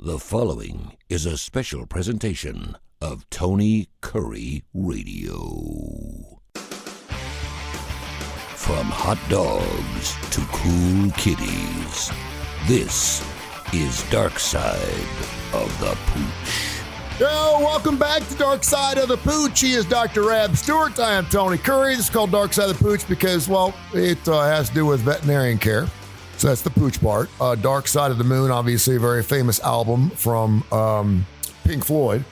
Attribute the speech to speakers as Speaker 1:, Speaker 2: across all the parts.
Speaker 1: The following is a special presentation of Tony Kurre Radio. From hot dogs to cool kitties, this is Darkside of the Pooch.
Speaker 2: Yo, welcome back to Darkside of the Pooch. He is Dr. Ab Stewart. I am Tony Kurre. This is called Darkside of the Pooch because, well, it has to do with veterinarian care. So that's the Pooch part. Dark Side of the Moon, obviously a very famous album from Pink Floyd.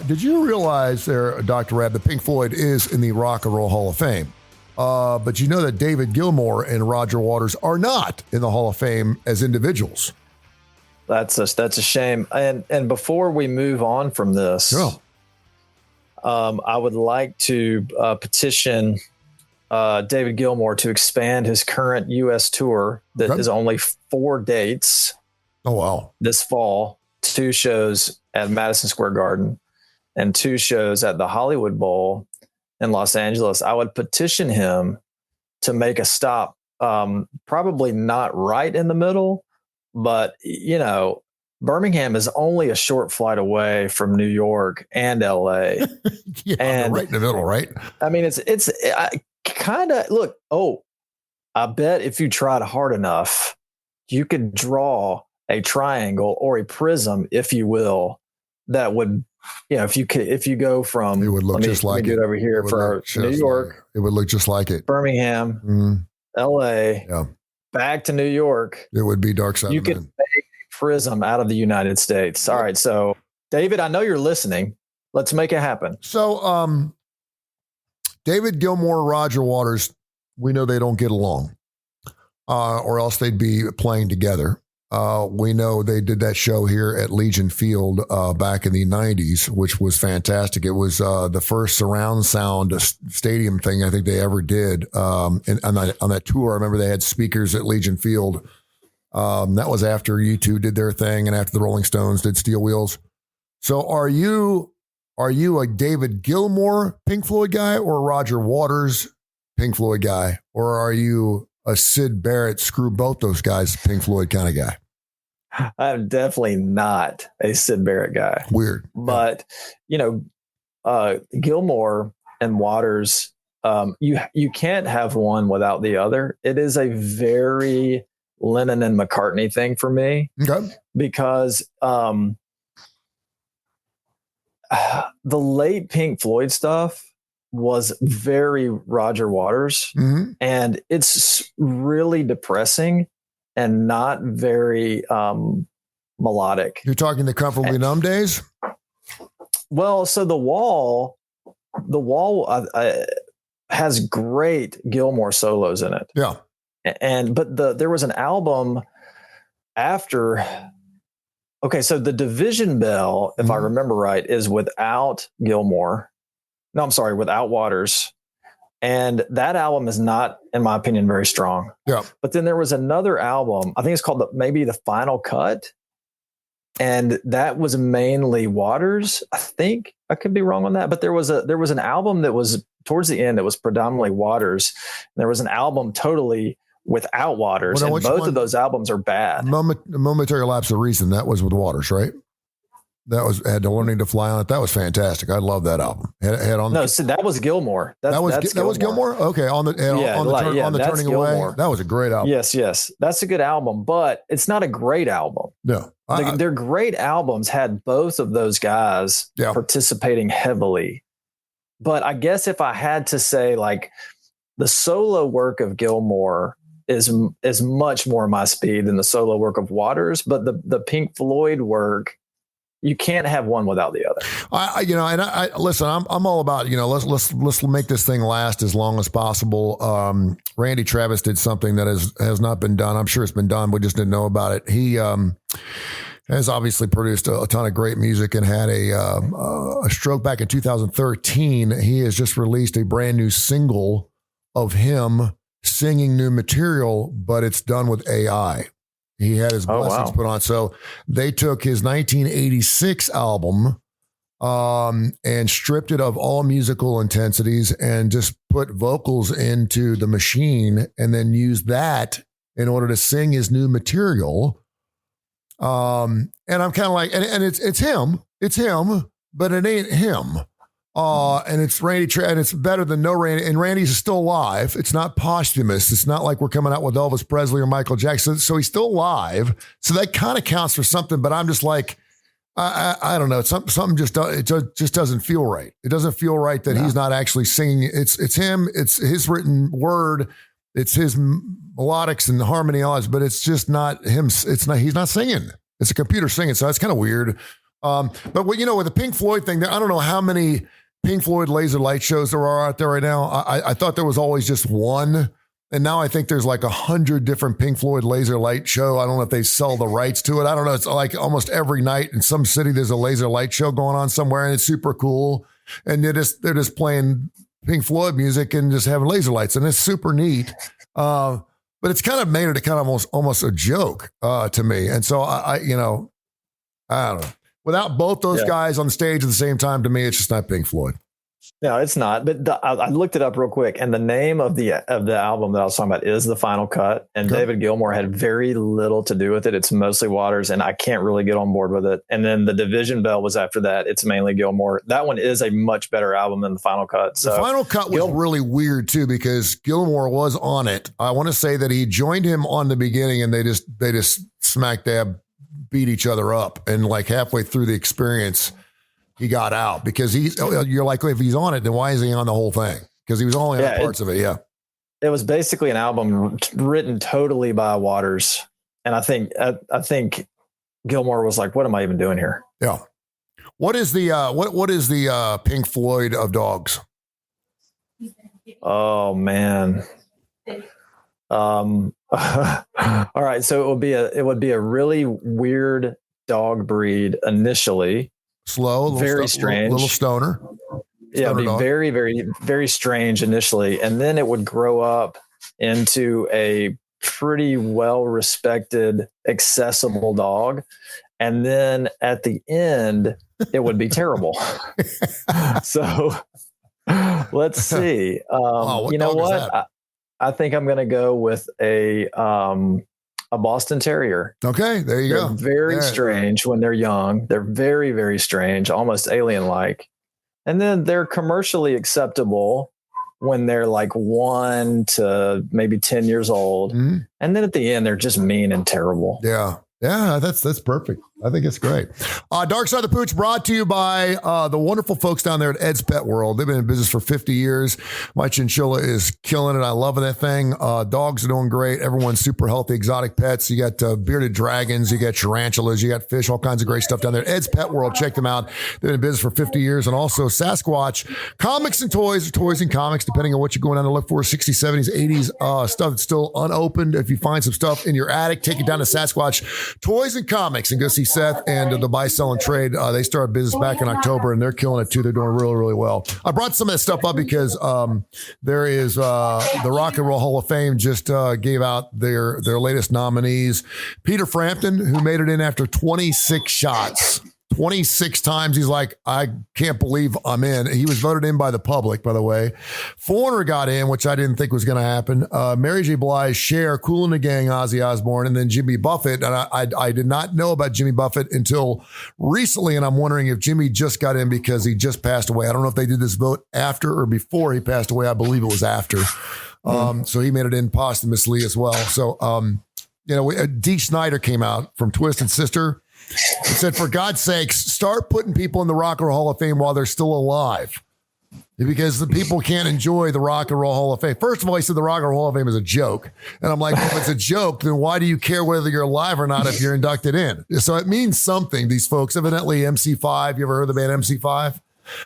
Speaker 2: Did you realize there, Dr. Ab, that Pink Floyd is in the Rock and Roll Hall of Fame? But you know that David Gilmour and Roger Waters are not in the Hall of Fame as individuals.
Speaker 3: That's a shame. And before we move on from this, I would like to petition David Gilmour to expand his current U.S. tour that is only 4 dates.
Speaker 2: Oh, wow.
Speaker 3: This fall, 2 shows at Madison Square Garden and 2 shows at the Hollywood Bowl in Los Angeles. I would petition him to make a stop, probably not right in the middle, but, you know, Birmingham is only a short flight away from New York and L.A.
Speaker 2: And right in the middle, right?
Speaker 3: I mean, it's kind of look. Oh, I bet if you tried hard enough, you could draw a triangle or a prism, if you will, that would, you know, if you go from,
Speaker 2: it would look just like it
Speaker 3: over here for New York,
Speaker 2: it would look just like it.
Speaker 3: Birmingham, L.A., back to New York.
Speaker 2: It would be Dark Side.
Speaker 3: You could make a prism out of the United States. All right, so David, I know you're listening. Let's make it happen.
Speaker 2: So, David Gilmour, Roger Waters, we know they don't get along, or else they'd be playing together. We know they did that show here at Legion Field back in the 90s, which was fantastic. It was the first surround sound stadium thing I think they ever did. And on that tour, I remember they had speakers at Legion Field. That was after U2 did their thing and after the Rolling Stones did Steel Wheels. So are you a David Gilmour Pink Floyd guy or a Roger Waters Pink Floyd guy? Or are you a Syd Barrett, screw both those guys, Pink Floyd kind of guy?
Speaker 3: I'm definitely not a Syd Barrett guy.
Speaker 2: Weird.
Speaker 3: But, you know, Gilmour and Waters, you can't have one without the other. It is a very Lennon and McCartney thing for me.
Speaker 2: Okay.
Speaker 3: Because the late Pink Floyd stuff was very Roger Waters, and it's really depressing and not very melodic.
Speaker 2: You're talking the Comfortably Numb days?
Speaker 3: Well, so the wall has great Gilmour solos in it.
Speaker 2: Yeah.
Speaker 3: But there was an album after. Okay, so the Division Bell, if I remember right, is without Gilmour. No, I'm sorry, without Waters. And that album is not, in my opinion, very strong.
Speaker 2: Yeah.
Speaker 3: But then there was another album, I think it's called maybe The Final Cut. And that was mainly Waters, I think. I could be wrong on that. But there was an album that was towards the end that was predominantly Waters. And there was an album totally without Waters, and both of those albums are bad.
Speaker 2: Momentary Lapse of Reason, that was with Waters, right? That had the Learning to Fly on it. That was fantastic. I love that album.
Speaker 3: So that was Gilmour. That was
Speaker 2: Gilmour. Okay, on the Turning Away. That was a great album.
Speaker 3: Yes, that's a good album, but it's not a great album.
Speaker 2: No,
Speaker 3: their great albums had both of those guys participating heavily. But I guess if I had to say, like, the solo work of Gilmour is much more my speed than the solo work of Waters, but the Pink Floyd work, you can't have one without the other.
Speaker 2: I listen. I'm all about, let's make this thing last as long as possible. Randy Travis did something that has not been done. I'm sure it's been done. We just didn't know about it. He has obviously produced a ton of great music and had a stroke back in 2013. He has just released a brand new single of him singing new material, but it's done with AI. He had his blessings put on. So they took his 1986 album and stripped it of all musical intensities and just put vocals into the machine and then used that in order to sing his new material. And I'm kind of like, and it's him, but it ain't him. And it's Randy, and it's better than no Randy. And Randy's still alive. It's not posthumous. It's not like we're coming out with Elvis Presley or Michael Jackson. So he's still alive. So that kind of counts for something. But I'm just like, I don't know. Something just doesn't feel right. It doesn't feel right that he's not actually singing. It's him. It's his written word. It's his melodics and harmony, but it's just not him. He's not singing. It's a computer singing. So that's kind of weird. But with the Pink Floyd thing, I don't know how many Pink Floyd laser light shows there are out there right now. I thought there was always just one. And now I think there's like 100 different Pink Floyd laser light show. I don't know if they sell the rights to it. I don't know. It's like almost every night in some city, there's a laser light show going on somewhere, and it's super cool. And they're just playing Pink Floyd music and just having laser lights, and it's super neat. But it's kind of made it kind of almost a joke to me. And so I don't know. Without both those guys on stage at the same time, to me, it's just not Pink Floyd.
Speaker 3: No, it's not. But I looked it up real quick, and the name of the album that I was talking about is The Final Cut. And David Gilmour had very little to do with it. It's mostly Waters, and I can't really get on board with it. And then The Division Bell was after that. It's mainly Gilmour. That one is a much better album than The Final Cut. So
Speaker 2: The Final Cut was really weird too, because Gilmour was on it. I want to say that he joined him on the beginning, and they just smack dab beat each other up, and like halfway through the experience, he got out because you're like, if he's on it, then why is he on the whole thing? Because he was only on parts of it. Yeah.
Speaker 3: It was basically an album written totally by Waters. And I think Gilmour was like, what am I even doing here?
Speaker 2: Yeah. What is the Pink Floyd of dogs?
Speaker 3: Oh man. All right. So it would be a really weird dog breed initially.
Speaker 2: Slow,
Speaker 3: very strange,
Speaker 2: little stoner.
Speaker 3: Yeah, it'd be
Speaker 2: dog.
Speaker 3: very, very, very strange initially, and then it would grow up into a pretty well-respected, accessible dog, and then at the end, it would be terrible. So let's see. You know what? I think I'm going to go with a Boston Terrier.
Speaker 2: Okay, there you go.
Speaker 3: Very strange when they're young. They're very, very strange, almost alien-like. And then they're commercially acceptable when they're like 1 to maybe 10 years old. Mm-hmm. And then at the end, they're just mean and terrible.
Speaker 2: Yeah. Yeah, that's perfect. I think it's great. Darkside the Pooch brought to you by the wonderful folks down there at Ed's Pet World. They've been in business for 50 years. My chinchilla is killing it. I love that thing. Dogs are doing great. Everyone's super healthy, exotic pets. You got bearded dragons. You got tarantulas. You got fish, all kinds of great stuff down there. Ed's Pet World. Check them out. They've been in business for 50 years. And also Sasquatch comics and toys, or toys and comics, depending on what you're going down to look for. 60s, 70s, 80s stuff that's still unopened. If you find some stuff in your attic, take it down to Sasquatch Toys and Comics and go see Seth and the Buy, Sell, and Trade. They started business back in October, and they're killing it too. They're doing really, really well. I brought some of that stuff up because there is the Rock and Roll Hall of Fame just gave out their latest nominees. Peter Frampton, who made it in after 26 shots. 26 times. He's like, I can't believe I'm in. He was voted in by the public, by the way. Foreigner got in, which I didn't think was going to happen. Mary J. Blige, Cher, Kool and the Gang, Ozzy Osbourne, and then Jimmy Buffett. And I did not know about Jimmy Buffett until recently, and I'm wondering if Jimmy just got in because he just passed away. I don't know if they did this vote after or before he passed away. I believe it was after. So he made it in posthumously as well. So, Dee Snider came out from Twisted Sister. He said, for God's sakes, start putting people in the Rock and Roll Hall of Fame while they're still alive. Because the people can't enjoy the Rock and Roll Hall of Fame. First of all, he said the Rock and Roll Hall of Fame is a joke. And I'm like, well, if it's a joke, then why do you care whether you're alive or not if you're inducted in? So it means something, these folks. Evidently, MC5, you ever heard of the band MC5?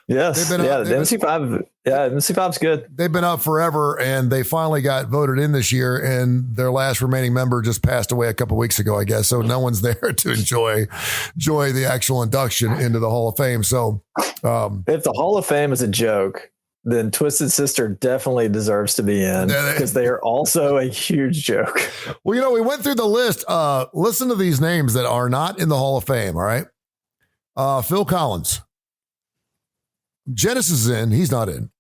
Speaker 3: Yes. The MC5. Yeah, MC5's good.
Speaker 2: They've been up forever, and they finally got voted in this year, and their last remaining member just passed away a couple weeks ago, I guess. So no one's there to enjoy the actual induction into the Hall of Fame. So
Speaker 3: if the Hall of Fame is a joke, then Twisted Sister definitely deserves to be in because they are also a huge joke.
Speaker 2: Well, we went through the list. Listen to these names that are not in the Hall of Fame, all right? Phil Collins. Genesis is in. He's not in.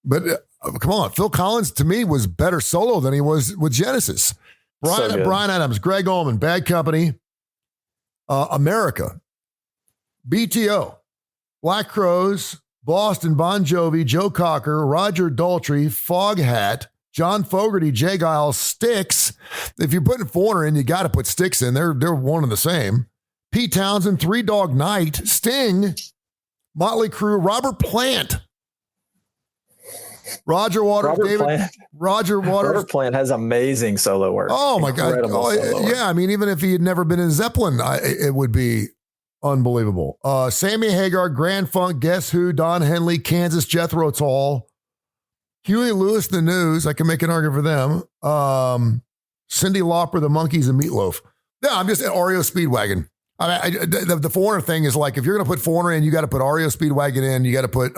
Speaker 2: But come on. Phil Collins, to me, was better solo than he was with Genesis. Brian Adams, Greg Allman, Bad Company. America, BTO, Black Crowes, Boston, Bon Jovi, Joe Cocker, Roger Daltrey, Foghat, John Fogerty, Jay Giles, Styx. If you're putting Foreigner in, you got to put Styx in. They're one and the same. Pete Townsend, Three Dog Night, Sting, Motley Crue, Robert Plant, Roger Waters, Roger Waters.
Speaker 3: Robert Plant has amazing solo work.
Speaker 2: Oh my God! Yeah, I mean, even if he had never been in Zeppelin, it would be unbelievable. Sammy Hagar, Grand Funk, Guess Who, Don Henley, Kansas, Jethro Tull, Huey Lewis, The News. I can make an argument for them. Cyndi Lauper, The Monkees, and Meatloaf. Yeah, I'm just REO Speedwagon. The Foreigner thing is like, if you're going to put Foreigner in, you got to put REO Speedwagon in. You got to put,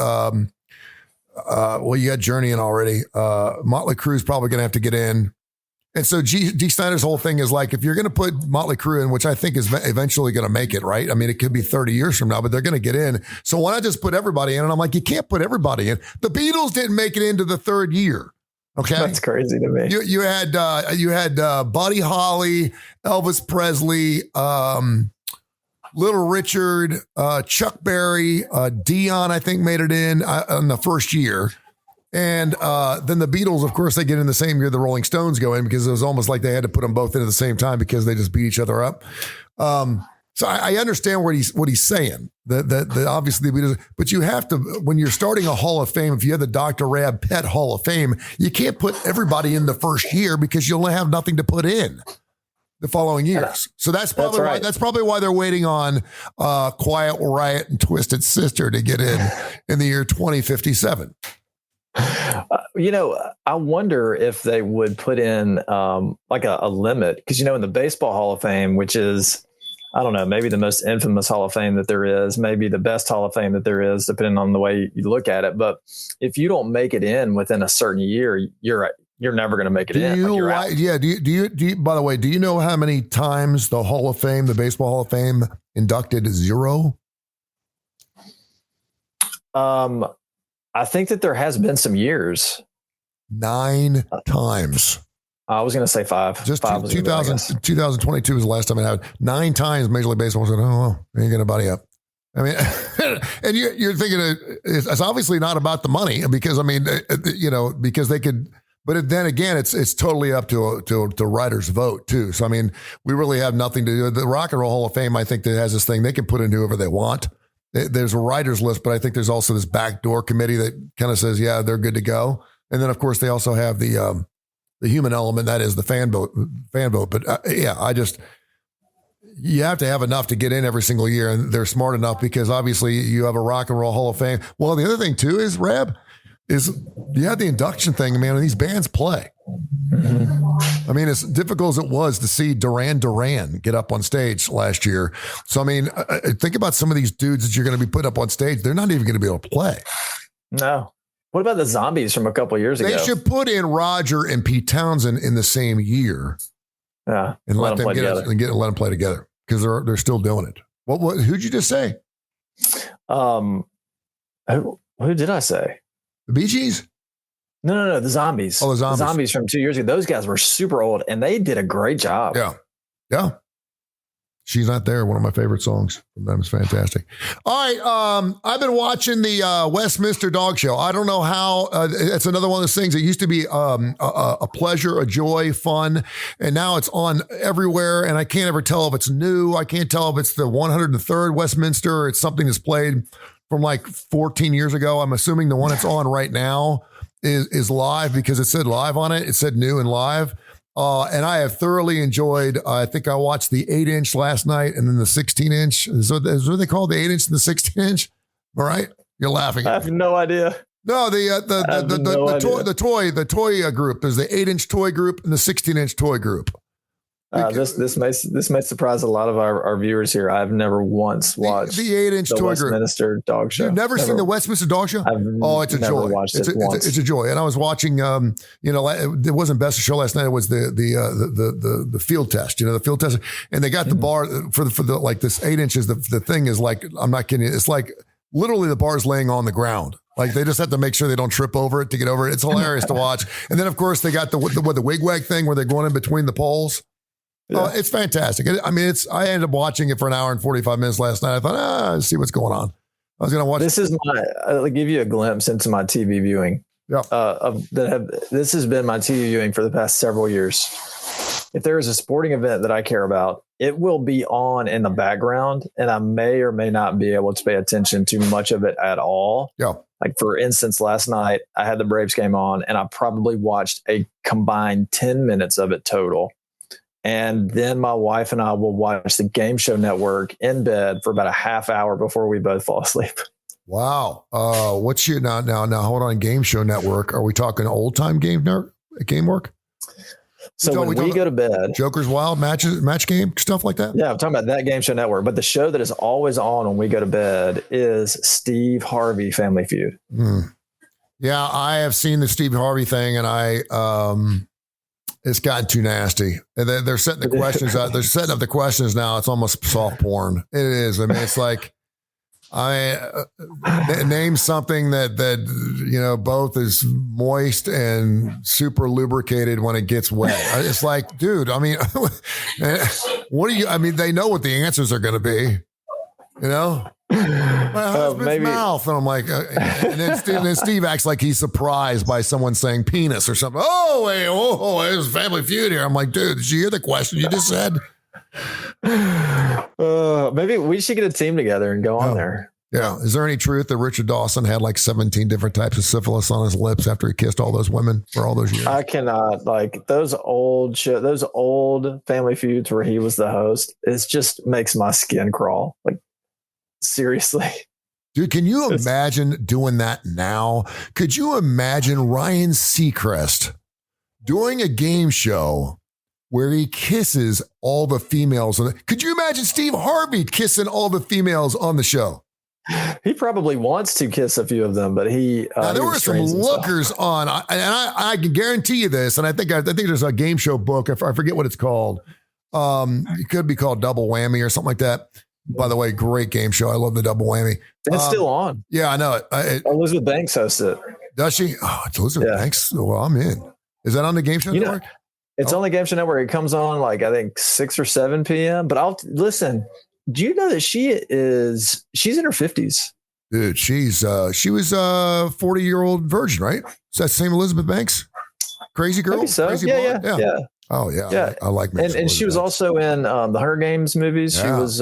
Speaker 2: you got Journey in already. Motley Crue's probably going to have to get in. And so G. Snyder's whole thing is like, if you're going to put Motley Crue in, which I think is eventually going to make it, right? I mean, it could be 30 years from now, but they're going to get in. So why not just put everybody in? And I'm like, you can't put everybody in. The Beatles didn't make it into the third year. Okay.
Speaker 3: That's crazy to me.
Speaker 2: You had Buddy Holly, Elvis Presley, Little Richard, Chuck Berry, Dion, I think made it in the first year. And then the Beatles, of course, they get in the same year the Rolling Stones go in, because it was almost like they had to put them both in at the same time because they just beat each other up. So I understand what he's saying. That obviously the Beatles, but you have to, when you're starting a Hall of Fame, if you have the Dr. Rab Pet Hall of Fame, you can't put everybody in the first year because you'll have nothing to put in the following years. So that's probably why they're waiting on Quiet Riot and Twisted Sister to get in the year 2057.
Speaker 3: I wonder if they would put in like a limit, because in the Baseball Hall of Fame, which is, I don't know, maybe the most infamous Hall of Fame that there is, maybe the best Hall of Fame that there is, depending on the way you look at it. But if you don't make it in within a certain year, you're never going to make it in.
Speaker 2: Do you, by the way, do you know how many times the Hall of Fame, the Baseball Hall of Fame, inducted 0?
Speaker 3: I think that there has been some years. 9
Speaker 2: times.
Speaker 3: I was going to say 5.
Speaker 2: Just 2022 was the last time it happened. 9 times Major League Baseball said, "Oh, well, ain't going to buddy up." I mean, and you're thinking it's obviously not about the money, because because they could. But then again, it's totally up to writers' vote too. So I mean, we really have nothing to do. The Rock and Roll Hall of Fame, I think, that has this thing they can put in whoever they want. There's a writers list, but I think there's also this backdoor committee that kind of says, yeah, they're good to go. And then of course they also have the human element, that is the fan vote. But you have to have enough to get in every single year, and they're smart enough because obviously you have a Rock and Roll Hall of Fame. Well, the other thing too is, Rab, is you have the induction thing, man, and these bands play. I mean, as difficult as it was to see Duran Duran get up on stage last year. So, I mean, think about some of these dudes that you're going to be putting up on stage. They're not even going to be able to play.
Speaker 3: No. What about the Zombies from a couple of years ago?
Speaker 2: They should put in Roger and Pete Townsend in the same year.
Speaker 3: Yeah.
Speaker 2: And let them play together, because they're still doing it. Who'd you just say?
Speaker 3: Who did I say?
Speaker 2: The Bee Gees?
Speaker 3: No, the Zombies.
Speaker 2: Oh, the Zombies.
Speaker 3: The Zombies from 2 years ago. Those guys were super old, and they did a great job.
Speaker 2: Yeah. She's Not There, one of my favorite songs from them. Is fantastic. All right, I've been watching the Westminster Dog Show. I don't know how. It's another one of those things. It used to be a pleasure, a joy, fun, and now it's on everywhere, and I can't ever tell if it's new. I can't tell if it's the 103rd Westminster, or it's something that's played from like 14 years ago. I'm assuming the one that's on right now is live, because it said live on it. It said new and live. And I have thoroughly enjoyed, I think I watched the 8-inch last night, and then the 16-inch. Is what they call the 8-inch and the 16-inch? All right. You're laughing.
Speaker 3: I have no idea.
Speaker 2: No, the toy group. There's the 8-inch toy group and the 16-inch toy group.
Speaker 3: This may surprise a lot of our viewers here. I've never once watched
Speaker 2: the 8-inch toy
Speaker 3: Westminster Dog Show.
Speaker 2: You've never seen the Westminster Dog Show? It's a joy. It's a joy. And I was watching. It wasn't Best of Show last night. It was the field test. The field test, and they got the bar for the like this 8 inches. The thing is like, I'm not kidding you. It's like literally the bar's laying on the ground. Like they just have to make sure they don't trip over it to get over it. It's hilarious to watch. And then of course they got the wig wag thing where they're going in between the poles. Oh, it's fantastic. I mean, I ended up watching it for an hour and 45 minutes last night. I thought, let's see what's going on. I was going to watch.
Speaker 3: I'll give you a glimpse into my TV viewing.
Speaker 2: Yeah.
Speaker 3: This has been my TV viewing for the past several years. If there is a sporting event that I care about, it will be on in the background, and I may or may not be able to pay attention to much of it at all.
Speaker 2: Yeah.
Speaker 3: Like, for instance, last night I had the Braves game on, and I probably watched a combined 10 minutes of it total. And then my wife and I will watch the Game Show Network in bed for about a half hour before we both fall asleep.
Speaker 2: Wow. What's your now? Hold on. Game Show Network. Are we talking old time game work?
Speaker 3: So when we go to bed,
Speaker 2: Joker's Wild match game, stuff like that.
Speaker 3: Yeah, I'm talking about that Game Show Network. But the show that is always on when we go to bed is Steve Harvey Family Feud.
Speaker 2: Yeah, I have seen the Steve Harvey thing, and it's gotten too nasty. And they're setting the questions out. They're setting up the questions now. It's almost soft porn. It is. I mean, it's like, name something that both is moist and super lubricated when it gets wet. It's like, dude, I mean, they know what the answers are going to be, my husband's mouth. And I'm like, and then Steve acts like he's surprised by someone saying penis or something. Oh, wait, there's Family Feud here. I'm like, dude, did you hear the question you just said?
Speaker 3: Maybe we should get a team together and go on there.
Speaker 2: Yeah. Is there any truth that Richard Dawson had like 17 different types of syphilis on his lips after he kissed all those women for all those years?
Speaker 3: I cannot, like, those old Family Feuds where he was the host. It just makes my skin crawl. Like, seriously.
Speaker 2: Dude, can you imagine doing that now? Could you imagine Ryan Seacrest doing a game show where he kisses all the females? Could you imagine Steve Harvey kissing all the females on the show?
Speaker 3: He probably wants to kiss a few of them, but
Speaker 2: there were some lookers on, and I can guarantee you this, and I think there's a game show book. I forget what it's called. It could be called Double Whammy or something like that. By the way, great game show. I love the Double Whammy.
Speaker 3: It's still on.
Speaker 2: Yeah, I know it.
Speaker 3: Elizabeth Banks hosts it.
Speaker 2: Does she? Oh, it's Elizabeth Banks. Well, I'm in. Is that on the Game Show Network?
Speaker 3: It's on the Game Show Network. It comes on like, I think 6 or 7 p.m. But I'll listen. Do you know that she's in her 50s?
Speaker 2: Dude, she was a 40-year-old virgin, right? Is that the same Elizabeth Banks? Crazy girl?
Speaker 3: Maybe so.
Speaker 2: Crazy
Speaker 3: yeah.
Speaker 2: Oh, yeah. I like
Speaker 3: me. And she was also in the Hunger Games movies.
Speaker 2: Yeah.
Speaker 3: She was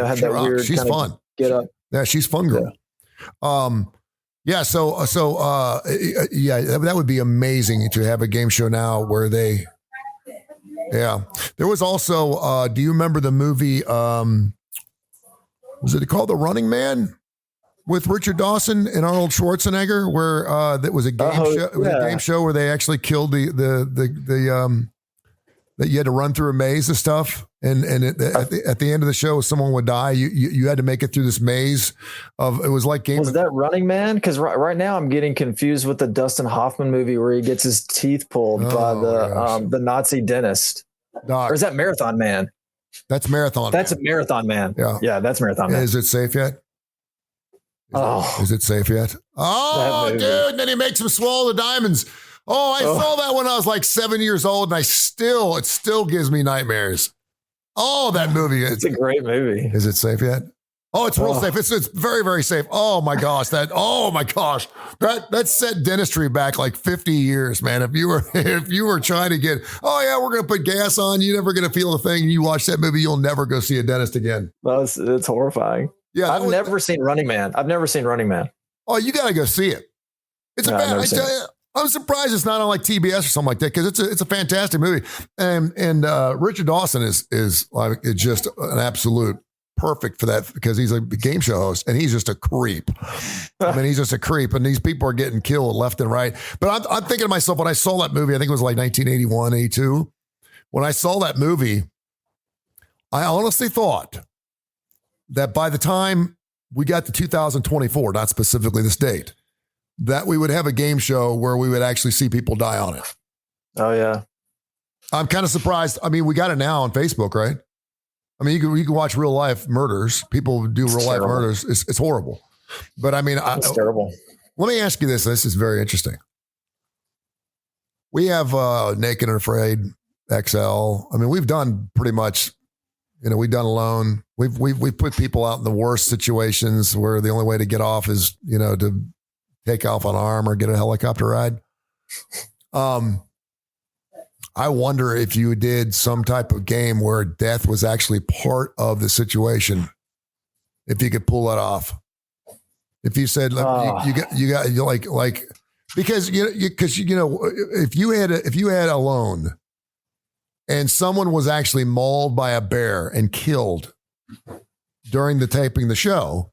Speaker 3: had that weird
Speaker 2: she's fun.
Speaker 3: Get up.
Speaker 2: Yeah, she's fun girl. Yeah. So that would be amazing to have a game show now where they. Yeah, there was also. Do you remember the movie? Was it called The Running Man with Richard Dawson and Arnold Schwarzenegger? Where that was a game show. It was a game show where they actually killed the that you had to run through a maze and stuff. And at the end of the show, someone would die. You had to make it through this maze of. It was like game.
Speaker 3: Was that Running Man? Because right now I'm getting confused with the Dustin Hoffman movie where he gets his teeth pulled by the Nazi dentist. Or is that Marathon Man?
Speaker 2: That's Marathon.
Speaker 3: That's
Speaker 2: Man.
Speaker 3: A Marathon Man. Yeah, that's Marathon Man.
Speaker 2: Is it safe yet? Is it safe yet? Oh, dude! And then he makes him swallow the diamonds. Oh, I saw that when I was like 7 years old, and it still gives me nightmares. Oh, that movie!
Speaker 3: It's a great movie.
Speaker 2: Is it safe yet? Oh, it's real safe. It's very, very safe. Oh my gosh, that set dentistry back like 50 years, man. If you were trying to get, we're gonna put gas on, you're never gonna feel a thing. You watch that movie, you'll never go see a dentist again.
Speaker 3: Well, it's horrifying. Yeah, I've never seen Running Man. Oh,
Speaker 2: you gotta go see it. It's I'm surprised it's not on like TBS or something like that because it's a fantastic movie. And Richard Dawson is like just an absolute perfect for that because he's a game show host and he's just a creep. I mean, he's just a creep, and these people are getting killed left and right. But I'm thinking to myself when I saw that movie, I think it was like 1981, 82. When I saw that movie, I honestly thought that by the time we got to 2024, not specifically this date, that we would have a game show where we would actually see people die on it.
Speaker 3: Oh, yeah.
Speaker 2: I'm kind of surprised. I mean, we got it now on Facebook, right? I mean, you can watch real life murders. People do real life murders. It's horrible. But I mean,
Speaker 3: it's terrible.
Speaker 2: Let me ask you this. This is very interesting. We have Naked and Afraid XL. I mean, we've done pretty much, we've done alone. We've put people out in the worst situations where the only way to get off is, to take off an arm or get a helicopter ride. I wonder if you did some type of game where death was actually part of the situation, if you could pull that off. If you said, because if you had a loan and someone was actually mauled by a bear and killed during the taping the show,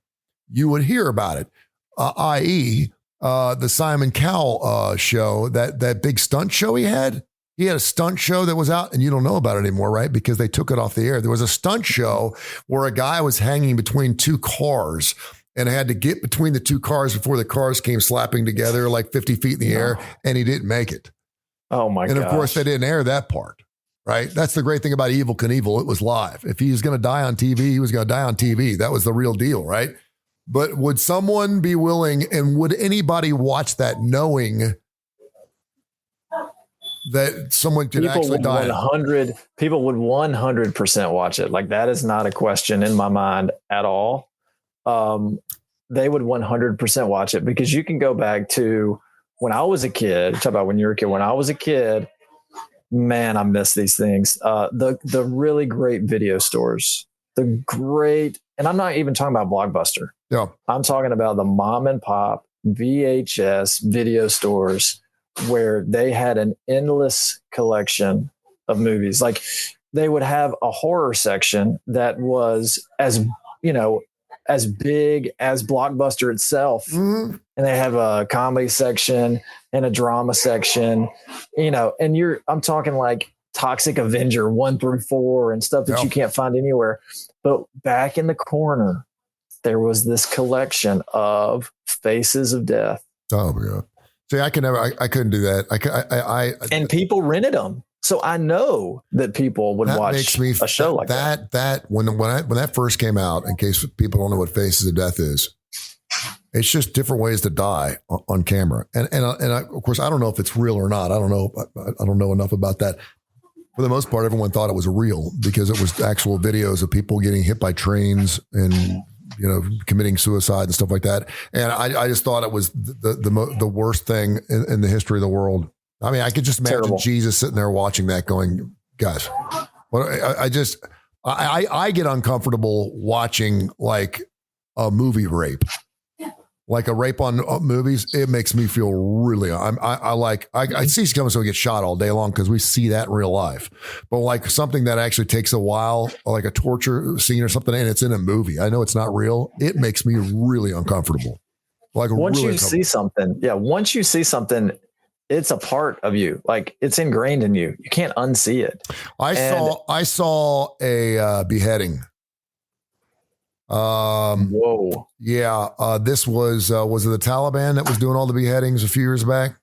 Speaker 2: you would hear about it. I.e., the Simon Cowell show, that big stunt show he had. He had a stunt show that was out, and you don't know about it anymore, right? Because they took it off the air. There was a stunt show where a guy was hanging between two cars and had to get between the two cars before the cars came slapping together like 50 feet in the air, and he didn't make it.
Speaker 3: Oh, my God.
Speaker 2: And, of course, they didn't air that part, right? That's the great thing about Evel Knievel. It was live. If he was going to die on TV, he was going to die on TV. That was the real deal, right? But would someone be willing, and would anybody watch that knowing that someone could actually die?
Speaker 3: People would 100% watch it. Like, that is not a question in my mind at all. They would 100% watch it, because you can go back to when I was a kid. Talk about when you were a kid. When I was a kid, man, I miss these things. The really great video stores, and I'm not even talking about Blockbuster.
Speaker 2: Yeah, I'm
Speaker 3: talking about the mom and pop VHS video stores, where they had an endless collection of movies. Like, they would have a horror section that was as big as Blockbuster itself. Mm-hmm. And they have a comedy section and a drama section, and I'm talking like Toxic Avenger 1 through 4 and stuff that you can't find anywhere. But back in the corner, there was this collection of Faces of Death. Oh my God.
Speaker 2: See, I couldn't do that.
Speaker 3: And people rented them. So I know that people would watch a show like that.
Speaker 2: When that first came out, in case people don't know what Faces of Death is, it's just different ways to die on camera. And of course, I don't know if it's real or not. I don't know enough about that. For the most part, everyone thought it was real because it was actual videos of people getting hit by trains and committing suicide and stuff like that. And I just thought it was the worst thing in the history of the world. I mean, I could just imagine Terrible. Jesus sitting there watching that going, guys, I get uncomfortable watching like a movie rape. Like a rape on movies, it makes me feel really. I see someone get shot all day long because we see that in real life, but like something that actually takes a while, like a torture scene or something, and it's in a movie. I know it's not real. It makes me really uncomfortable. Like
Speaker 3: once you see something, it's a part of you. Like, it's ingrained in you. You can't unsee it.
Speaker 2: I saw a beheading.
Speaker 3: Whoa.
Speaker 2: Yeah. This was it the Taliban that was doing all the beheadings a few years back?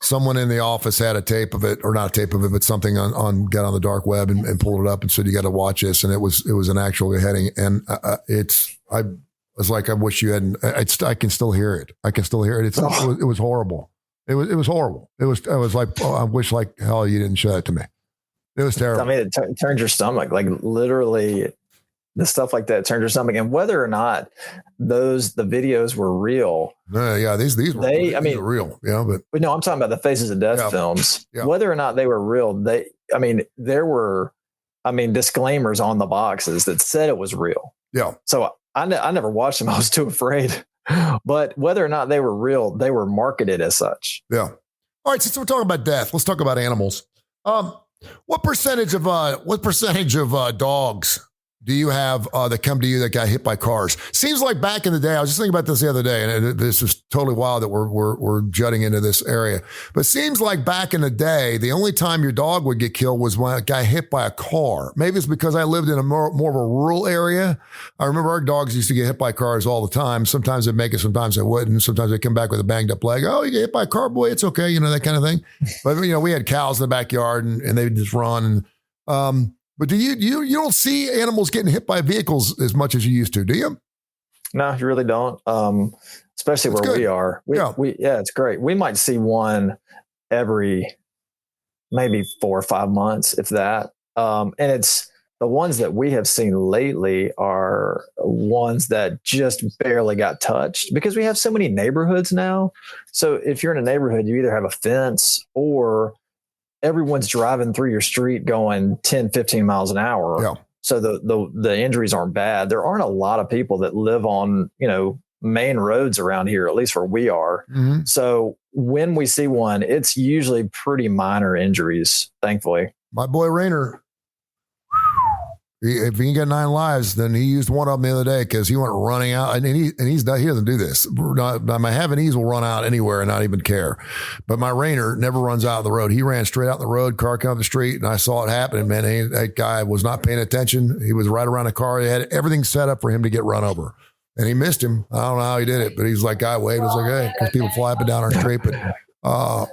Speaker 2: Someone in the office had a tape of it, or not a tape of it, but something got on the dark web and pulled it up and said, you got to watch this. And it was an actual beheading. And I was like, I wish you hadn't, I can still hear it. It was horrible. It was horrible. I was like, oh, I wish like hell you didn't show that to me. It was terrible.
Speaker 3: I mean, it turns your stomach, like literally. The stuff like that turns your stomach. And whether or not the videos were real.
Speaker 2: Yeah, these were real. Yeah,
Speaker 3: but no, I'm talking about the Faces of Death films. Yeah. Whether or not they were real, there were disclaimers on the boxes that said it was real.
Speaker 2: Yeah.
Speaker 3: So I never watched them. I was too afraid. But whether or not they were real, they were marketed as such.
Speaker 2: Yeah. All right. Since we're talking about death, let's talk about animals. What percentage of dogs do you have that come to you that got hit by cars? Seems like back in the day, I was just thinking about this the other day, and this is totally wild that we're jutting into this area. But it seems like back in the day, the only time your dog would get killed was when it got hit by a car. Maybe it's because I lived in a more of a rural area. I remember our dogs used to get hit by cars all the time. Sometimes they'd make it, sometimes they wouldn't. Sometimes they'd come back with a banged up leg. Oh, you get hit by a car, boy, it's okay, that kind of thing. But, we had cows in the backyard, and they'd just run. But do you don't see animals getting hit by vehicles as much as you used to, do you?
Speaker 3: No, you really don't. Especially where we are. It's great. We might see one every maybe 4 or 5 months, if that. And it's the ones that we have seen lately are ones that just barely got touched because we have so many neighborhoods now. So if you're in a neighborhood, you either have a fence or everyone's driving through your street going 10, 15 miles an hour.
Speaker 2: Yeah.
Speaker 3: So the injuries aren't bad. There aren't a lot of people that live on, main roads around here, at least where we are.
Speaker 2: Mm-hmm.
Speaker 3: So when we see one, it's usually pretty minor injuries, thankfully.
Speaker 2: My boy Rainer, if he can get 9 lives, then he used one of them the other day because he went running out, and he doesn't do this. My Havanese will run out anywhere and not even care, but my Rainer never runs out of the road. He ran straight out the road, car came up the street, and I saw it happening. Man, that guy was not paying attention. He was right around the car. He had everything set up for him to get run over, and he missed him. I don't know how he did it, but he's like, guy waved. It's like, hey, because people fly up and down our street, but.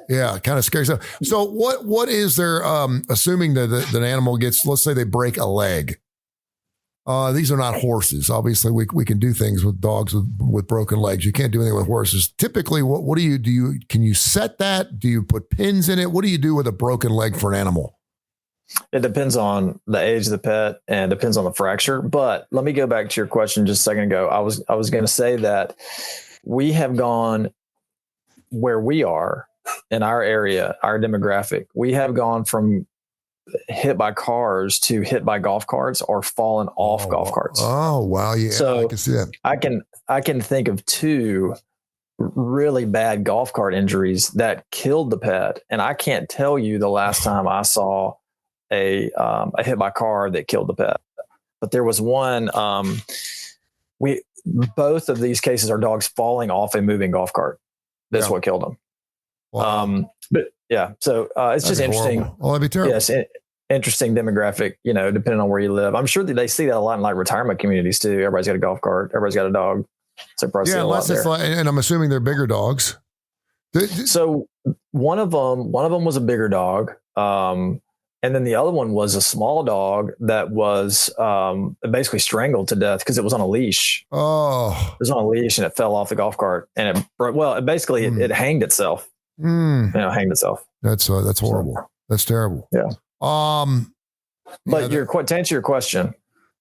Speaker 2: Yeah, kind of scary stuff. So what is there, assuming that an animal gets, let's say they break a leg. These are not horses. Obviously we can do things with dogs with broken legs. You can't do anything with horses. Typically, what do you, can you set that? Do you put pins in it? What do you do with a broken leg for an animal?
Speaker 3: It depends on the age of the pet and depends on the fracture. But let me go back to your question just a second ago. I was going to say that we have gone where we are in our area, our demographic, we have gone from hit by cars to hit by golf carts or fallen off golf carts.
Speaker 2: Oh, wow. Yeah.
Speaker 3: So
Speaker 2: I can see that.
Speaker 3: I can think of 2 really bad golf cart injuries that killed the pet. And I can't tell you the last time I saw a hit by car that killed the pet, but there was one, both of these cases are dogs falling off a moving golf cart. That's what killed them. Wow. But yeah, so it's just interesting.
Speaker 2: Horrible. Oh, that'd be terrible.
Speaker 3: Yes, interesting demographic, depending on where you live. I'm sure that they see that a lot in like retirement communities too. Everybody's got a golf cart. Everybody's got a dog. So probably see a lot there.
Speaker 2: And I'm assuming they're bigger dogs.
Speaker 3: So one of them was a bigger dog. And then the other one was a small dog that was basically strangled to death because it was on a leash.
Speaker 2: Oh,
Speaker 3: it was on a leash and it fell off the golf cart and it hanged itself. Hanged itself.
Speaker 2: That's horrible. That's terrible.
Speaker 3: Yeah.
Speaker 2: But
Speaker 3: to answer your question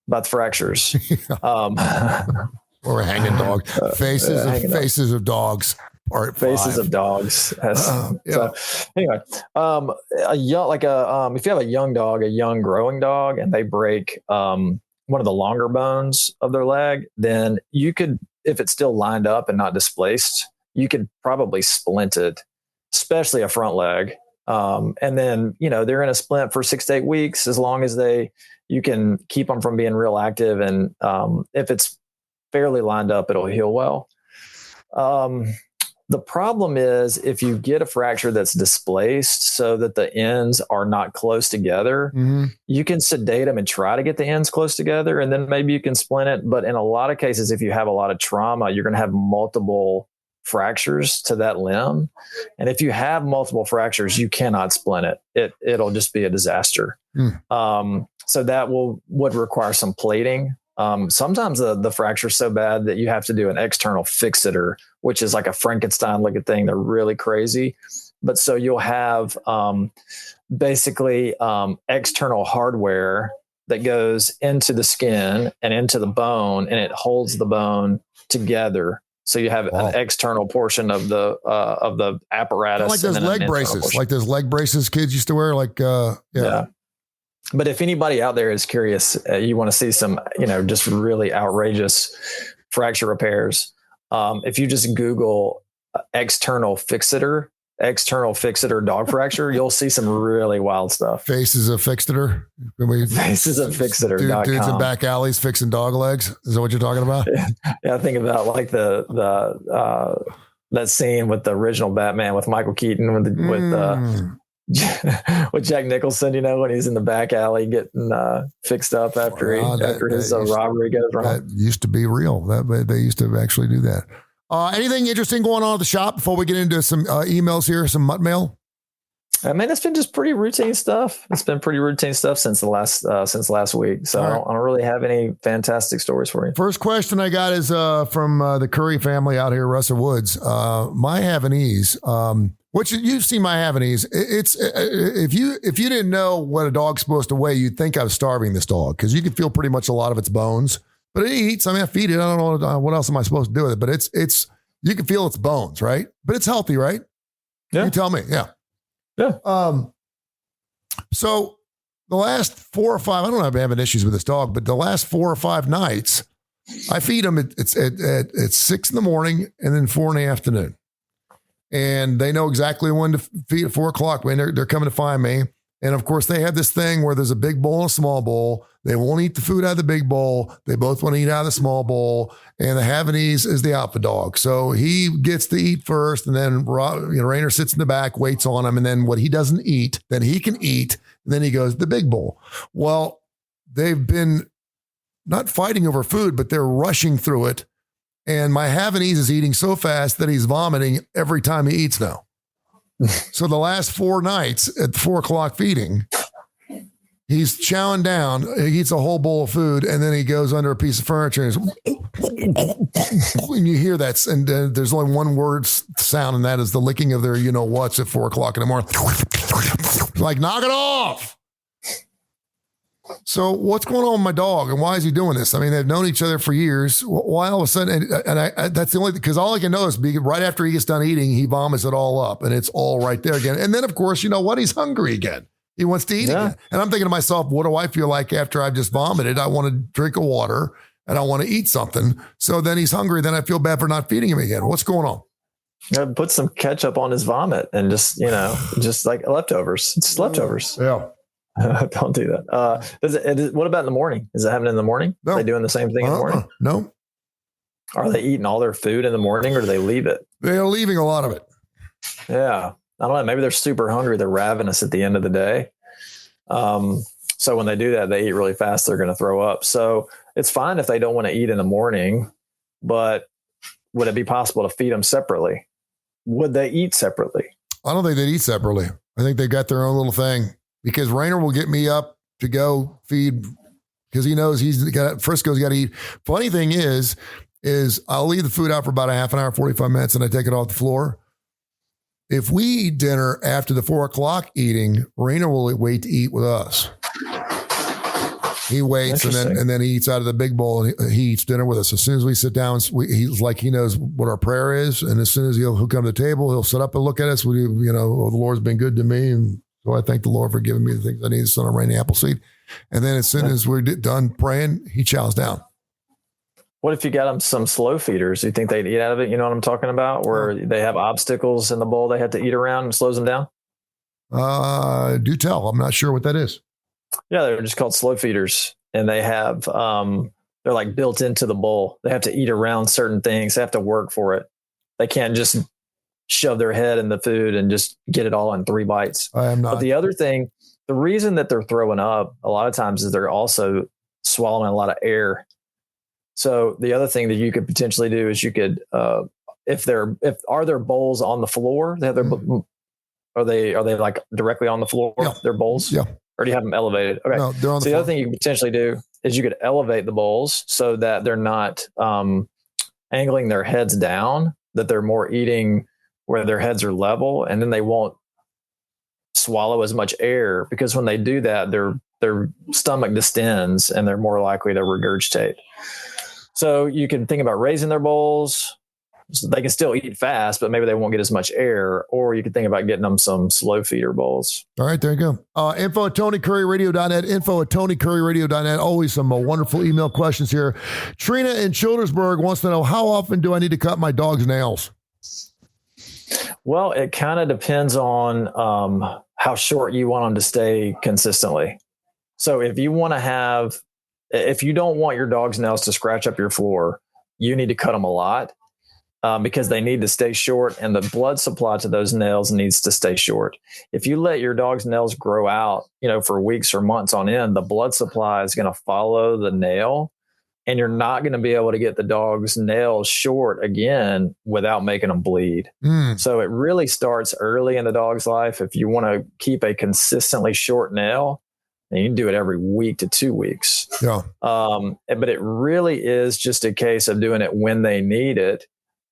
Speaker 3: about the fractures,
Speaker 2: or a hanging dog, faces of dogs. Part
Speaker 3: faces
Speaker 2: 5.
Speaker 3: of dogs.
Speaker 2: Yeah.
Speaker 3: So anyway, if you have a young dog, a young growing dog, and they break one of the longer bones of their leg, then you could, if it's still lined up and not displaced, you could probably splint it, especially a front leg. And then, they're in a splint for 6 to 8 weeks, as long as you can keep them from being real active. And if it's fairly lined up, it'll heal well. The problem is if you get a fracture that's displaced so that the ends are not close together, you can sedate them and try to get the ends close together, and then maybe you can splint it. But in a lot of cases, if you have a lot of trauma, you're going to have multiple fractures to that limb. And if you have multiple fractures, you cannot splint it. It'll just be a disaster. So that would require some plating. Sometimes the fracture is so bad that you have to do an external fixator, which is like a Frankenstein looking thing. They're really crazy. But so you'll have basically external hardware that goes into the skin and into the bone, and it holds the bone together. So you have an external portion of the apparatus.
Speaker 2: Like those leg braces, kids used to wear. Yeah.
Speaker 3: But if anybody out there is curious, you want to see some, just really outrageous fracture repairs. If you just Google external fixator dog fracture, you'll see some really wild stuff.
Speaker 2: Faces of Fixator.
Speaker 3: Faces of Fixator.
Speaker 2: Dudes in back alleys fixing dog legs. Is that what you're talking about?
Speaker 3: Yeah, I think about like the that scene with the original Batman with Michael Keaton with Jack Nicholson, when he's in the back alley getting fixed up after his robbery goes wrong.
Speaker 2: That used to be real. They used to actually do that. Anything interesting going on at the shop before we get into some emails here, some mutt mail? I
Speaker 3: mean, it's been just pretty routine stuff. It's been pretty routine stuff since last week. So right. I don't really have any fantastic stories for you.
Speaker 2: First question I got is from the Kurre family out here, Russell Woods. My Havanese, Which you've seen my Havanese. It's if you didn't know what a dog's supposed to weigh, you'd think I was starving this dog because you can feel pretty much a lot of its bones. But it eats. I mean, I feed it. I don't know what else am I supposed to do with it. But it's you can feel its bones, right? But it's healthy, right?
Speaker 3: Yeah.
Speaker 2: You tell me. Yeah.
Speaker 3: Yeah.
Speaker 2: So the last 4 or 5, I don't know if I'm having issues with this dog, but the last 4 or 5 nights, I feed them at 6 in the morning and then 4 in the afternoon. And they know exactly when to feed at 4 o'clock when they're coming to find me. And of course, they have this thing where there's a big bowl and a small bowl. They won't eat the food out of the big bowl. They both want to eat out of the small bowl. And the Havanese is the alpha dog. So he gets to eat first. And then Rainer sits in the back, waits on him. And then what he doesn't eat, then he can eat. And then he goes to the big bowl. Well, they've been not fighting over food, but they're rushing through it. And my Havanese is eating so fast that he's vomiting every time he eats now. So the last 4 nights at the 4 o'clock feeding, he's chowing down. He eats a whole bowl of food, and then he goes under a piece of furniture, and you hear that. And there's only one word sound, and that is the licking of their you-know-whats at 4 o'clock in the morning. Like, knock it off. So what's going on with my dog, and why is he doing this? I mean, they've known each other for years. Why all of a sudden? And I that's the only, because all I can know is right after he gets done eating, he vomits it all up, and it's all right there again. And then, of course, you know what? He's hungry again. He wants to eat again. And I'm thinking to myself, what do I feel like after I've just vomited? I want to drink a water, and I want to eat something. So then he's hungry. Then I feel bad for not feeding him again. What's going on?
Speaker 3: Put some ketchup on his vomit and just like leftovers. It's just leftovers.
Speaker 2: Yeah.
Speaker 3: Don't do that. What about in the morning? Is it happening in the morning?
Speaker 2: No.
Speaker 3: Are they doing the same thing in the morning?
Speaker 2: No.
Speaker 3: Are they eating all their food in the morning, or do they leave it?
Speaker 2: They're leaving a lot of it.
Speaker 3: Yeah. I don't know. Maybe they're super hungry. They're ravenous at the end of the day. So when they do that, they eat really fast. They're going to throw up. So it's fine if they don't want to eat in the morning, but would it be possible to feed them separately? Would they eat separately?
Speaker 2: I don't think they'd eat separately. I think they got their own little thing. Because Rainer will get me up to go feed because he knows Frisco's got to eat. Funny thing is I'll leave the food out for about a half an hour, 45 minutes, and I take it off the floor. If we eat dinner after the 4 o'clock eating, Rainer will wait to eat with us. He waits and then he eats out of the big bowl and he eats dinner with us. As soon as we sit down, he's like, he knows what our prayer is. And as soon as he'll come to the table, he'll sit up and look at us. The Lord's been good to me. And so I thank the Lord for giving me the things I need, son of rain apple seed. And then as soon as we're done praying, he chows down.
Speaker 3: What if you got them some slow feeders? Do you think they'd eat out of it? You know what I'm talking about? Where they have obstacles in the bowl they have to eat around and slows them down?
Speaker 2: Do tell. I'm not sure what that is.
Speaker 3: Yeah, they're just called slow feeders. And they have, they're like built into the bowl. They have to eat around certain things. They have to work for it. They can't just shove their head in the food and just get it all in 3 bites.
Speaker 2: I am not.
Speaker 3: But the other thing, the reason that they're throwing up a lot of times is they're also swallowing a lot of air. So the other thing that you could potentially do is you could, if are there bowls on the floor? They have their, are they like directly on the floor?
Speaker 2: Yeah.
Speaker 3: Their bowls?
Speaker 2: Yeah.
Speaker 3: Or do you have them elevated? Okay.
Speaker 2: No, they're on
Speaker 3: So the other thing you could potentially do is you could elevate the bowls so that they're not angling their heads down, that they're more eating where their heads are level, and then they won't swallow as much air, because when they do that, their stomach distends and they're more likely to regurgitate. So you can think about raising their bowls. So they can still eat fast, but maybe they won't get as much air. Or you could think about getting them some slow feeder bowls.
Speaker 2: All right, there you go. Info at TonyCurryRadio.net. Info at TonyCurryRadio.net. Always some wonderful email questions here. Trina in Childersburg wants to know, how often do I need to cut my dog's nails?
Speaker 3: Well, it kind of depends on how short you want them to stay consistently. So if you don't want your dog's nails to scratch up your floor, you need to cut them a lot because they need to stay short, and the blood supply to those nails needs to stay short. If you let your dog's nails grow out, for weeks or months on end, the blood supply is going to follow the nail, and you're not going to be able to get the dog's nails short again without making them bleed. So it really starts early in the dog's life. If you want to keep a consistently short nail, and you can do it every week to 2 weeks.
Speaker 2: Yeah.
Speaker 3: But it really is just a case of doing it when they need it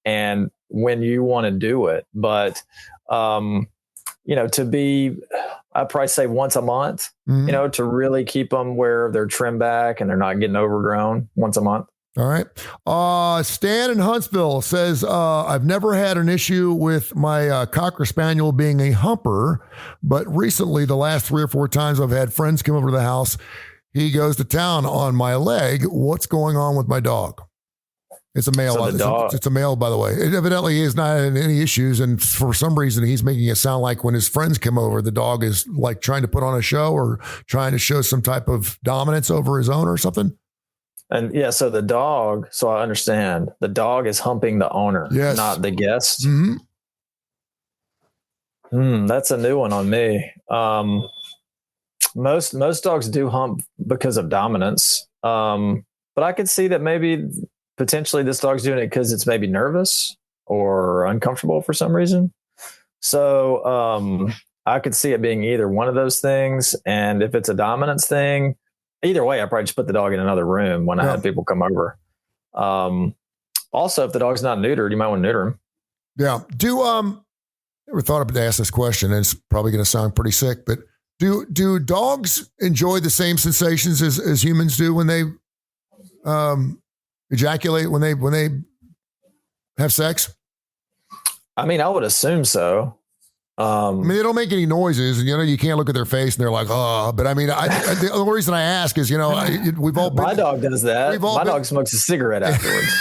Speaker 3: and when you want to do it. But To be, I'd probably say once a month, to really keep them where they're trimmed back and they're not getting overgrown once a month.
Speaker 2: All right. Stan in Huntsville says, I've never had an issue with my Cocker Spaniel being a humper, but recently, the last 3 or 4 times I've had friends come over to the house, he goes to town on my leg. What's going on with my dog? It's a male. So it's a male, by the way. It evidently is not having any issues. And for some reason, he's making it sound like when his friends come over, the dog is like trying to put on a show or trying to show some type of dominance over his owner or something.
Speaker 3: And yeah, so the dog, so I understand, the dog is humping the owner, not the guest. That's a new one on me. Most dogs do hump because of dominance. But I could see that maybe potentially this dog's doing it because it's maybe nervous or uncomfortable for some reason. So I could see it being either one of those things. And if it's a dominance thing, either way, I probably just put the dog in another room when I had people come over. Also, if the dog's not neutered, you might want to neuter him. Yeah.
Speaker 2: Never thought of to ask this question, and it's probably going to sound pretty sick, but do dogs enjoy the same sensations as humans do when they ejaculate, when they have sex?
Speaker 3: I mean, I would assume so.
Speaker 2: They don't make any noises, and you can't look at their face, and they're like, "Oh." But I mean, the only reason I ask is, we've all been.
Speaker 3: My dog does that. My dog smokes a cigarette afterwards.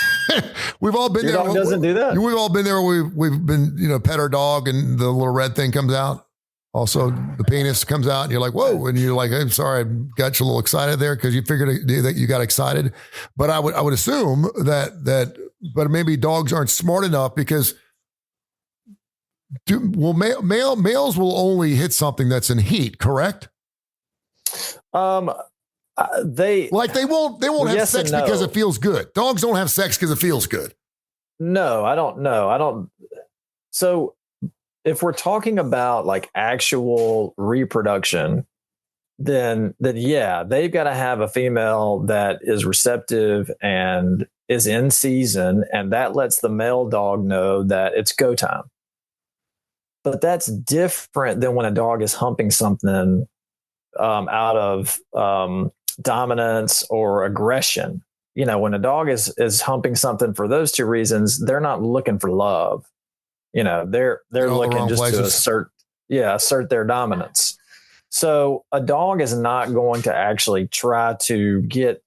Speaker 2: We've all been
Speaker 3: there. Your dog doesn't do that.
Speaker 2: We've all been there. We've been, pet our dog, and the little red thing comes out. Also, the penis comes out, and you're like, "Whoa!" And you're like, "I'm sorry, I got you a little excited there because you figured that you got excited." But I would assume that, but maybe dogs aren't smart enough because. Males will only hit something that's in heat, correct?
Speaker 3: They
Speaker 2: won't have sex because it feels good. Dogs don't have sex because it feels good.
Speaker 3: No, I don't know. I don't. So if we're talking about like actual reproduction, then yeah, they've got to have a female that is receptive and is in season, and that lets the male dog know that it's go time. But that's different than when a dog is humping something out of dominance or aggression. When a dog is humping something for those two reasons, they're not looking for love. They're looking just to assert their dominance. So a dog is not going to actually try to get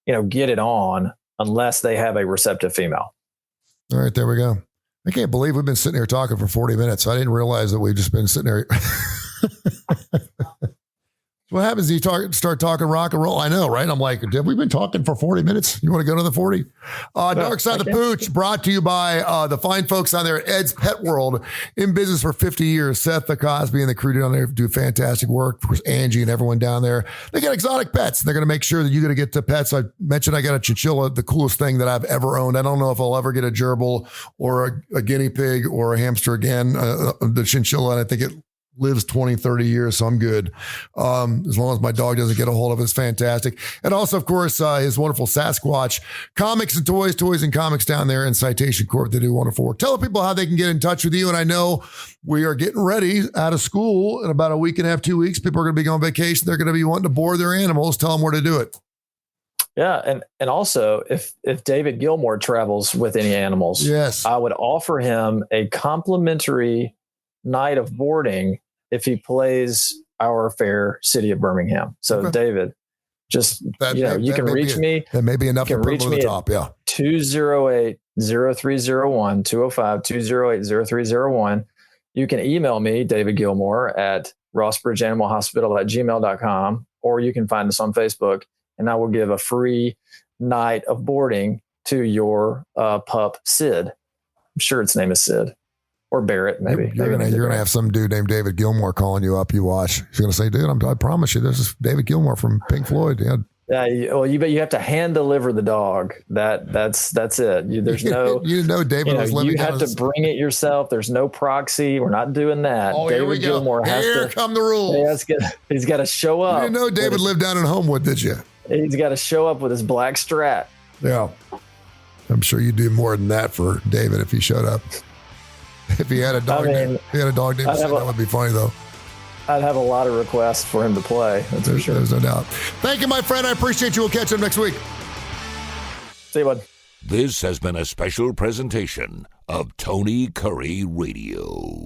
Speaker 3: it on unless they have a receptive female.
Speaker 2: All right, there we go. I can't believe we've been sitting here talking for 40 minutes. I didn't realize that we've just been sitting there. What happens if you start talking rock and roll? I know, right? I'm like, have we been talking for 40 minutes? You want to go to the 40? Darkside the Pooch, brought to you by the fine folks on there at Ed's Pet World, in business for 50 years. Seth, the Cosby, and the crew down there do fantastic work. Of course, Angie and everyone down there. They got exotic pets. They're going to make sure that you're going to get the pets. I mentioned I got a chinchilla, the coolest thing that I've ever owned. I don't know if I'll ever get a gerbil or a guinea pig or a hamster again. The chinchilla, and I think it lives 20, 30 years, so I'm good. As long as my dog doesn't get a hold of it, it's fantastic. And also, of course, his wonderful Sasquatch comics and toys and comics down there in Citation Court. They do wonderful work. Tell people how they can get in touch with you. And I know we are getting ready out of school in about a week and a half, 2 weeks. People are going to be on vacation. They're going to be wanting to board their animals. Tell them where to do it.
Speaker 3: Yeah. And also, if David Gilmour travels with any animals,
Speaker 2: yes, I
Speaker 3: would offer him a complimentary night of boarding if he plays our fair city of Birmingham. So okay. David, just, you can reach me.
Speaker 2: That may be enough to put on the top. Yeah.
Speaker 3: 208-0301, 205-208-0301. You can email me, David Gilmour, at rossbridgeanimalhospital@gmail.com, or you can find us on Facebook, and I will give a free night of boarding to your pup, Sid. I'm sure its name is Sid. Or Barrett, maybe.
Speaker 2: You're gonna have some dude named David Gilmour calling you up. You watch. He's gonna say, "Dude, I promise you, this is David Gilmour from Pink Floyd." Yeah.
Speaker 3: Well, you have to hand deliver the dog. That's it. There's no.
Speaker 2: David was living.
Speaker 3: You have to bring it yourself. There's no proxy. We're not doing that.
Speaker 2: Oh,
Speaker 3: David Gilmour has
Speaker 2: to. Here come the rules.
Speaker 3: He's got to show up.
Speaker 2: You didn't know David lived down in Homewood, did you?
Speaker 3: He's got to show up with his black Strat.
Speaker 2: Yeah. I'm sure you'd do more than that for David if he showed up. If he had a dog, named Sid, that would be funny though.
Speaker 3: I'd have a lot of requests for him to play. That's for sure.
Speaker 2: There's no doubt. Thank you, my friend. I appreciate you. We'll catch him next week.
Speaker 3: See you, bud.
Speaker 1: This has been a special presentation of Tony Curry Radio.